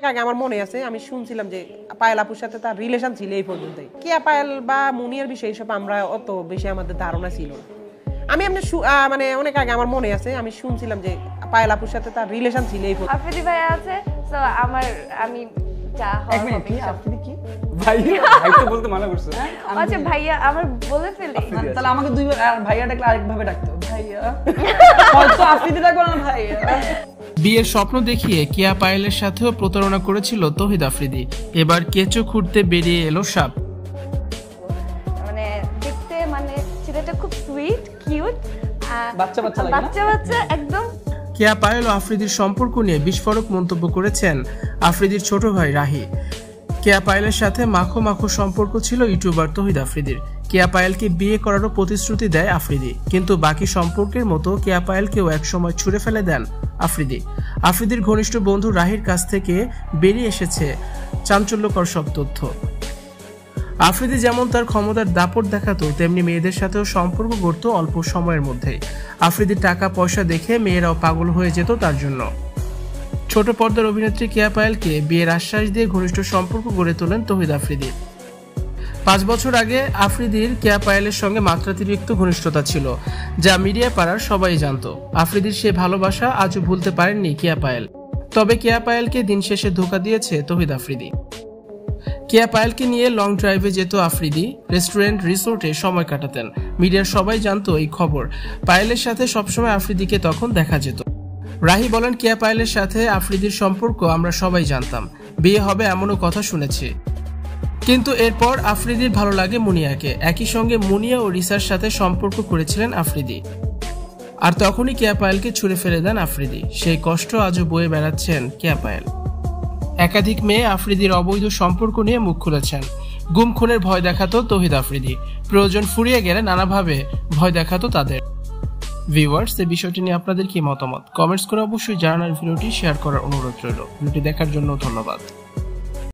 আগে আমার মনে আছে আমি শুনছিলাম যে পায়েল আপুর সাথে তার রিলেশন ছিল এই পর্যন্তই। কিয়া পায়েল বা মুনিয়ার বিষয়ে এসব আমরা অত বেশি আমাদের ধারণা ছিল না। আমি এমনি মানে অনেক আগে আমার মনে আছে আমি শুনছিলাম যে পায়েল আপুর সাথে তার রিলেশন ছিল এই পর্যন্ত। আফ্রিদি ভাই আছে তো আমি যা এক মিনিট কি আফ্রিদি কি ভাই ভাই তো বলতে মানা করছো। আচ্ছা ভাইয়া আমার বলে ফেলি তাহলে আমাকে দুইবার ভাইয়া ডাকলে আরেক ভাবে ডাকতো ভাইয়া হয়তো আফ্রিদি ডাকবো না ভাইয়া। বিয়ের স্বপ্ন দেখিয়ে কিয়া পায়েলের সাথেও প্রতারণা করেছিল তৌহিদ আফ্রিদি। এবার কেঁচো খুঁড়তে বেরিয়ে এলো সাপ। মানে দেখতে মানে ছেলেটা খুব সুইট কিউট বাচ্চা বাচ্চা লাগে না? বাচ্চা বাচ্চা একদম। কিয়া পায়েল ও আফ্রিদির সম্পর্ক নিয়ে বিস্ফোরক মন্তব্য করেছেন আফ্রিদির ছোট ভাই রাহি। কিয়া পায়েলের সাথে মাখো মাখো সম্পর্ক ছিল ইউটিউবার তৌহিদ আফ্রিদির। কিয়া পায়েলকে বিয়ে করারও প্রতিশ্রুতি দেয় আফ্রিদি, কিন্তু বাকি সম্পর্কের মতো কিয়া পায়েলকেও একসময় ছুঁড়ে ফেলে দেন আফ্রিদি। আফ্রিদির ঘনিষ্ঠ বন্ধু রাহির কাছ থেকে বেরিয়ে এসেছে চাঞ্চল্যকর সব তথ্য। আফ্রিদি যেমন তার ক্ষমতার দাপট দেখাতো, তেমনি মেয়েদের সাথেও সম্পর্ক গড়ত অল্প সময়ের মধ্যেই। আফ্রিদির টাকা পয়সা দেখে মেয়েরাও পাগল হয়ে যেত তার জন্য। ছোট পর্দার অভিনেত্রী কিয়া পায়েলকে বিয়ের আশ্বাস দিয়ে ঘনিষ্ঠ সম্পর্ক গড়ে তোলেন তৌহিদ আফ্রিদি। 5 বছর আগে আফ্রিদির কিয়া পায়েলের সঙ্গে মাত্রাতিরিক্ত ঘনিষ্ঠতা ছিল, যা মিডিয়া পাড়ার সবাই জানত। আফ্রিদির সে ভালোবাসা আজও ভুলতে পারেননি কিয়া পায়েল। তবে কিয়া পায়েলকে দিন শেষে ধোঁকা দিয়েছে তৌহিদ আফ্রিদি। কিয়া পায়েলকে নিয়ে লং ড্রাইভে যেত আফ্রিদি, রেস্টুরেন্ট রিসোর্টে সময় কাটাতেন। মিডিয়ার সবাই জানতো এই খবর। পায়েলের সাথে সবসময় আফ্রিদিকে তখন দেখা যেত। রাহি বলেন, কিয়া পায়েলের সাথে আফ্রিদির সম্পর্ক আমরা সবাই জানতাম, বিয়ে হবে এমনও কথা শুনেছি। কিন্তু এরপর আফ্রিদির ভালো লাগে মুনিয়াকে। একই সঙ্গে মুনিয়া ও রিসার সাথে সম্পর্ক করেছিলেন আফ্রিদি, আর তখনই কিয়া পায়েলকে ছুঁড়ে ফেলে দেন আফ্রিদি। সেই কষ্ট আজও বয়ে বেড়াচ্ছেন কিয়া পায়েল। একাধিক মেয়ে আফ্রিদির অবৈধ সম্পর্ক নিয়ে মুখ খুলেছেন। গুম খুনের ভয় দেখাতো তৌহিদ আফ্রিদি, প্রয়োজন ফুরিয়ে গেলে নানাভাবে ভয় দেখাতো তাদের। ভিউয়ার্স, এই বিষয়টি নিয়ে আপনাদের কি মতামত কমেন্টস করে অবশ্যই জানানোর, ভিডিওটি শেয়ার করার অনুরোধ রইল। ভিডিওটি দেখার জন্য ধন্যবাদ।